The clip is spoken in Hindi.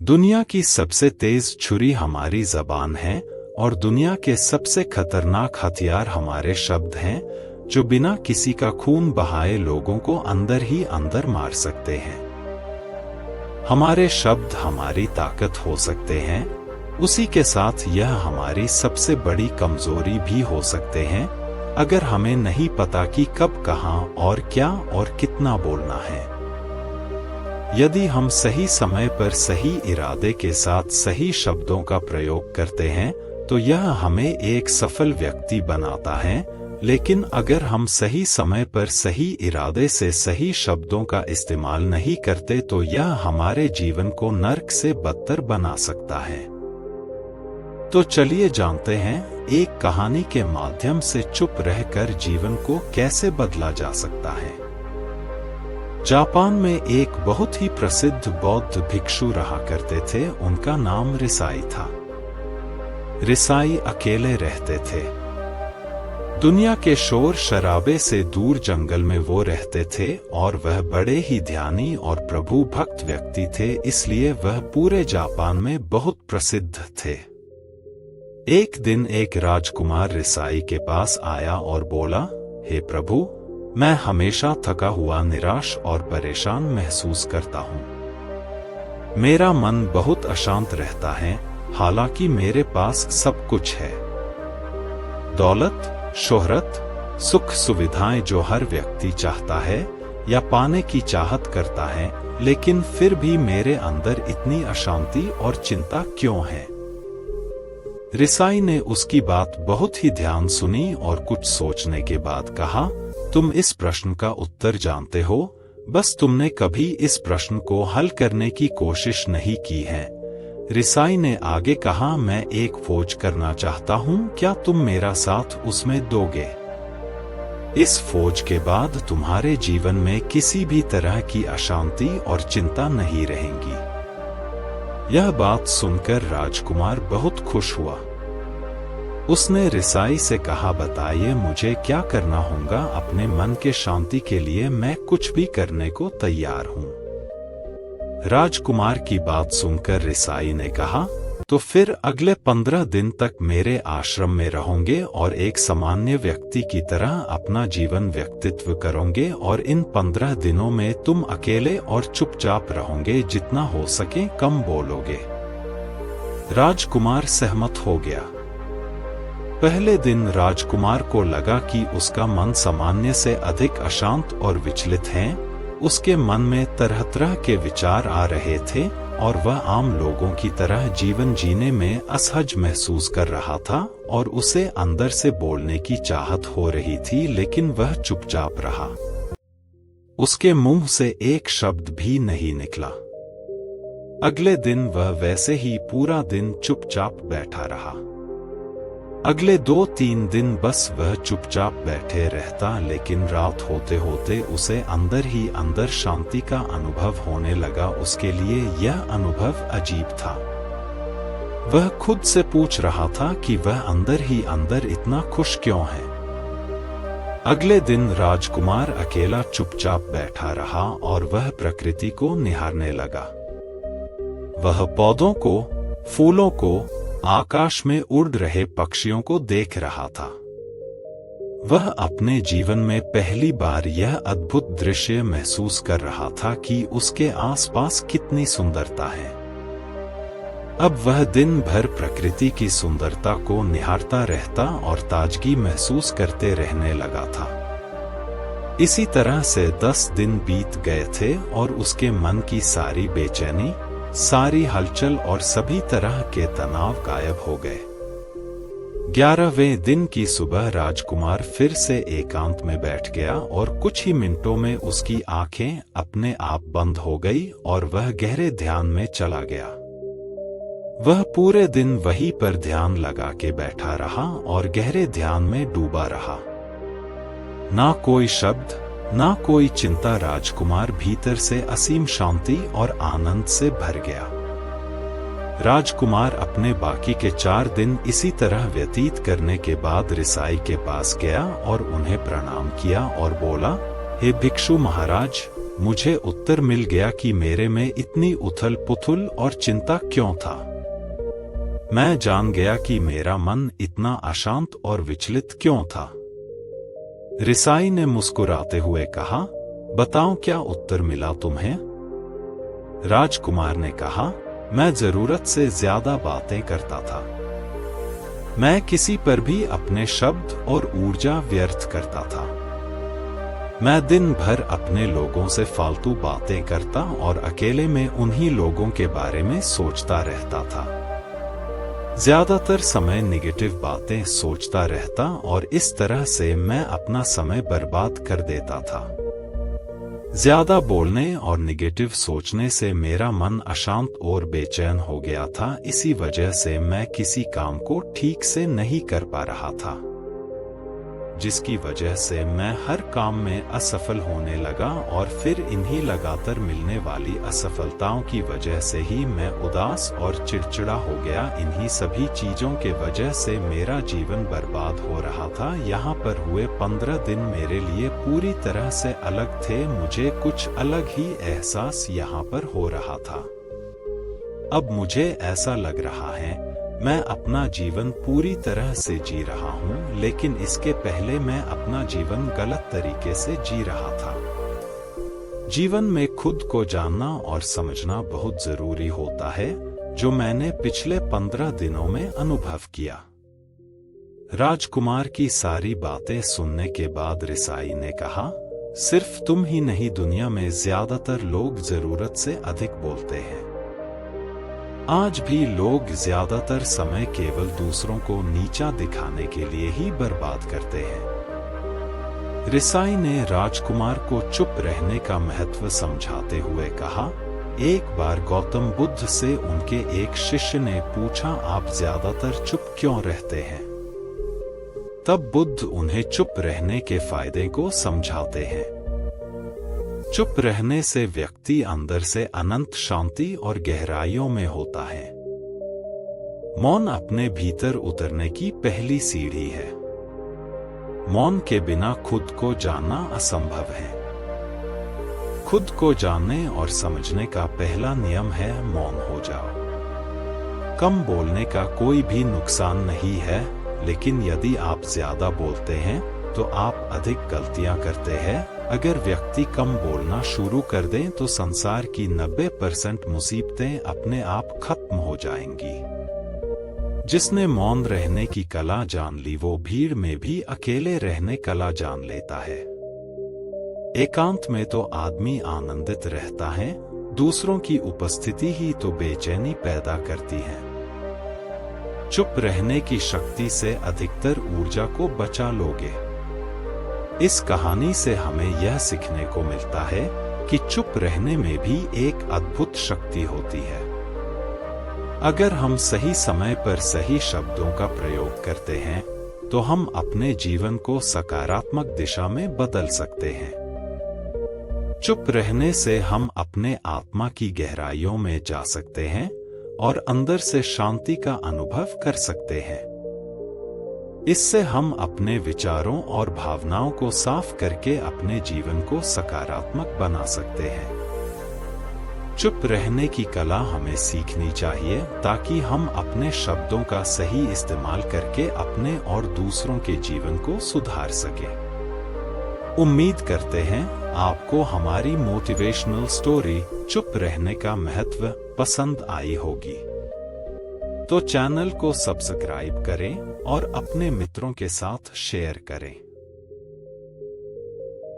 दुनिया की सबसे तेज छुरी हमारी ज़बान है और दुनिया के सबसे खतरनाक हथियार हमारे शब्द हैं, जो बिना किसी का खून बहाए लोगों को अंदर ही अंदर मार सकते हैं। हमारे शब्द हमारी ताकत हो सकते हैं, उसी के साथ यह हमारी सबसे बड़ी कमजोरी भी हो सकते हैं, अगर हमें नहीं पता कि कब, कहां और क्या और कितना बोलना है। यदि हम सही समय पर सही इरादे के साथ सही शब्दों का प्रयोग करते हैं तो यह हमें एक सफल व्यक्ति बनाता है, लेकिन अगर हम सही समय पर सही इरादे से सही शब्दों का इस्तेमाल नहीं करते तो यह हमारे जीवन को नर्क से बदतर बना सकता है। तो चलिए जानते हैं एक कहानी के माध्यम से चुप रहकर जीवन को कैसे बदला जा सकता है। जापान में एक बहुत ही प्रसिद्ध बौद्ध भिक्षु रहा करते थे। उनका नाम रिसाई था। रिसाई अकेले रहते थे। दुनिया के शोर शराबे से दूर जंगल में वो रहते थे और वह बड़े ही ध्यानी और प्रभु भक्त व्यक्ति थे, इसलिए वह पूरे जापान में बहुत प्रसिद्ध थे। एक दिन एक राजकुमार रिसाई के पास आया और बोला, हे प्रभु, मैं हमेशा थका हुआ, निराश और परेशान महसूस करता हूँ। मेरा मन बहुत अशांत रहता है, हालांकि मेरे पास सब कुछ है। दौलत, शोहरत, सुख सुविधाएं जो हर व्यक्ति चाहता है या पाने की चाहत करता है, लेकिन फिर भी मेरे अंदर इतनी अशांति और चिंता क्यों है? रिसाई ने उसकी बात बहुत ही ध्यान सुनी और कुछ सोचने के बाद कहा, तुम इस प्रश्न का उत्तर जानते हो, बस तुमने कभी इस प्रश्न को हल करने की कोशिश नहीं की है। रिसाई ने आगे कहा, मैं एक खोज करना चाहता हूं, क्या तुम मेरा साथ उसमें दोगे? इस खोज के बाद तुम्हारे जीवन में किसी भी तरह की अशांति और चिंता नहीं रहेंगी। यह बात सुनकर राजकुमार बहुत खुश हुआ। उसने रिसाई से कहा, बताइए मुझे क्या करना होगा? अपने मन के शांति के लिए मैं कुछ भी करने को तैयार हूं। राजकुमार की बात सुनकर रिसाई ने कहा, तो फिर अगले 15 दिन तक मेरे आश्रम में रहोगे और एक सामान्य व्यक्ति की तरह अपना जीवन व्यक्तित्व करोगे और इन 15 दिनों में तुम अकेले और चुपचाप रहोगे, जितना हो सके कम बोलोगे। राजकुमार सहमत हो गया। पहले दिन राजकुमार को लगा कि उसका मन सामान्य से अधिक अशांत और विचलित है। उसके मन में तरह तरह के विचार आ रहे थे और वह आम लोगों की तरह जीवन जीने में असहज महसूस कर रहा था और उसे अंदर से बोलने की चाहत हो रही थी, लेकिन वह चुपचाप रहा। उसके मुंह से एक शब्द भी नहीं निकला। अगले दिन वह वैसे ही पूरा दिन चुपचाप बैठा रहा। अगले 2-3 दिन बस वह चुपचाप बैठे रहता, लेकिन रात होते होते उसे अंदर ही अंदर शांति का अनुभव होने लगा। उसके लिए यह अनुभव अजीब था। वह खुद से पूछ रहा था कि वह अंदर ही अंदर इतना खुश क्यों है। अगले दिन राजकुमार अकेला चुपचाप बैठा रहा और वह प्रकृति को निहारने लगा। वह पौधों को, फूलों को, आकाश में उड़ रहे पक्षियों को देख रहा था। वह अपने जीवन में पहली बार यह अद्भुत दृश्य महसूस कर रहा था कि उसके आसपास कितनी सुंदरता है। अब वह दिन भर प्रकृति की सुंदरता को निहारता रहता और ताजगी महसूस करते रहने लगा था। इसी तरह से 10 दिन बीत गए थे और उसके मन की सारी बेचैनी, सारी हलचल और सभी तरह के तनाव गायब हो गए। 11वें दिन की सुबह राजकुमार फिर से एकांत में बैठ गया और कुछ ही मिनटों में उसकी आंखें अपने आप बंद हो गई और वह गहरे ध्यान में चला गया। वह पूरे दिन वहीं पर ध्यान लगा के बैठा रहा और गहरे ध्यान में डूबा रहा। ना कोई शब्द, ना कोई चिंता। राजकुमार भीतर से असीम शांति और आनंद से भर गया। राजकुमार अपने बाकी के 4 दिन इसी तरह व्यतीत करने के बाद रिसाई के पास गया और उन्हें प्रणाम किया और बोला, हे भिक्षु महाराज, मुझे उत्तर मिल गया कि मेरे में इतनी उथल पुथल और चिंता क्यों था। मैं जान गया कि मेरा मन इतना अशांत और विचलित क्यों था। रिसाई ने मुस्कुराते हुए कहा, बताओ क्या उत्तर मिला तुम्हें? राजकुमार ने कहा, मैं जरूरत से ज्यादा बातें करता था। मैं किसी पर भी अपने शब्द और ऊर्जा व्यर्थ करता था। मैं दिन भर अपने लोगों से फालतू बातें करता और अकेले में उन्हीं लोगों के बारे में सोचता रहता था। ज्यादातर समय नेगेटिव बातें सोचता रहता और इस तरह से मैं अपना समय बर्बाद कर देता था। ज्यादा बोलने और नेगेटिव सोचने से मेरा मन अशांत और बेचैन हो गया था। इसी वजह से मैं किसी काम को ठीक से नहीं कर पा रहा था, जिसकी वजह से मैं हर काम में असफल होने लगा और फिर इन्हीं लगातार मिलने वाली असफलताओं की वजह से ही मैं उदास और चिड़चिड़ा हो गया। इन्हीं सभी चीजों के वजह से मेरा जीवन बर्बाद हो रहा था। यहाँ पर हुए 15 दिन मेरे लिए पूरी तरह से अलग थे। मुझे कुछ अलग ही एहसास यहाँ पर हो रहा था। अब मुझे ऐसा लग रहा है मैं अपना जीवन पूरी तरह से जी रहा हूँ, लेकिन इसके पहले मैं अपना जीवन गलत तरीके से जी रहा था। जीवन में खुद को जानना और समझना बहुत जरूरी होता है, जो मैंने पिछले 15 दिनों में अनुभव किया। राजकुमार की सारी बातें सुनने के बाद रिसाई ने कहा, सिर्फ तुम ही नहीं, दुनिया में ज्यादातर लोग जरूरत से अधिक बोलते हैं। आज भी लोग ज्यादातर समय केवल दूसरों को नीचा दिखाने के लिए ही बर्बाद करते हैं। रिसाई ने राजकुमार को चुप रहने का महत्व समझाते हुए कहा, एक बार गौतम बुद्ध से उनके एक शिष्य ने पूछा, आप ज्यादातर चुप क्यों रहते हैं? तब बुद्ध उन्हें चुप रहने के फायदे को समझाते हैं। चुप रहने से व्यक्ति अंदर से अनंत शांति और गहराइयों में होता है। मौन अपने भीतर उतरने की पहली सीढ़ी है। मौन के बिना खुद को जानना असंभव है। खुद को जानने और समझने का पहला नियम है, मौन हो जाओ। कम बोलने का कोई भी नुकसान नहीं है, लेकिन यदि आप ज्यादा बोलते हैं तो आप अधिक गलतियां करते हैं। अगर व्यक्ति कम बोलना शुरू कर दें तो संसार की 90% मुसीबतें अपने आप खत्म हो जाएंगी। जिसने मौन रहने की कला जान ली, वो भीड़ में भी अकेले रहने कला जान लेता है। एकांत में तो आदमी आनंदित रहता है, दूसरों की उपस्थिति ही तो बेचैनी पैदा करती है। चुप रहने की शक्ति से अधिकतर ऊर्जा को बचा लोगे। इस कहानी से हमें यह सीखने को मिलता है कि चुप रहने में भी एक अद्भुत शक्ति होती है। अगर हम सही समय पर सही शब्दों का प्रयोग करते हैं तो हम अपने जीवन को सकारात्मक दिशा में बदल सकते हैं। चुप रहने से हम अपने आत्मा की गहराइयों में जा सकते हैं और अंदर से शांति का अनुभव कर सकते हैं। इससे हम अपने विचारों और भावनाओं को साफ करके अपने जीवन को सकारात्मक बना सकते हैं। चुप रहने की कला हमें सीखनी चाहिए ताकि हम अपने शब्दों का सही इस्तेमाल करके अपने और दूसरों के जीवन को सुधार सकें। उम्मीद करते हैं आपको हमारी मोटिवेशनल स्टोरी चुप रहने का महत्व पसंद आई होगी। तो चैनल को सब्सक्राइब करें और अपने मित्रों के साथ शेयर करें।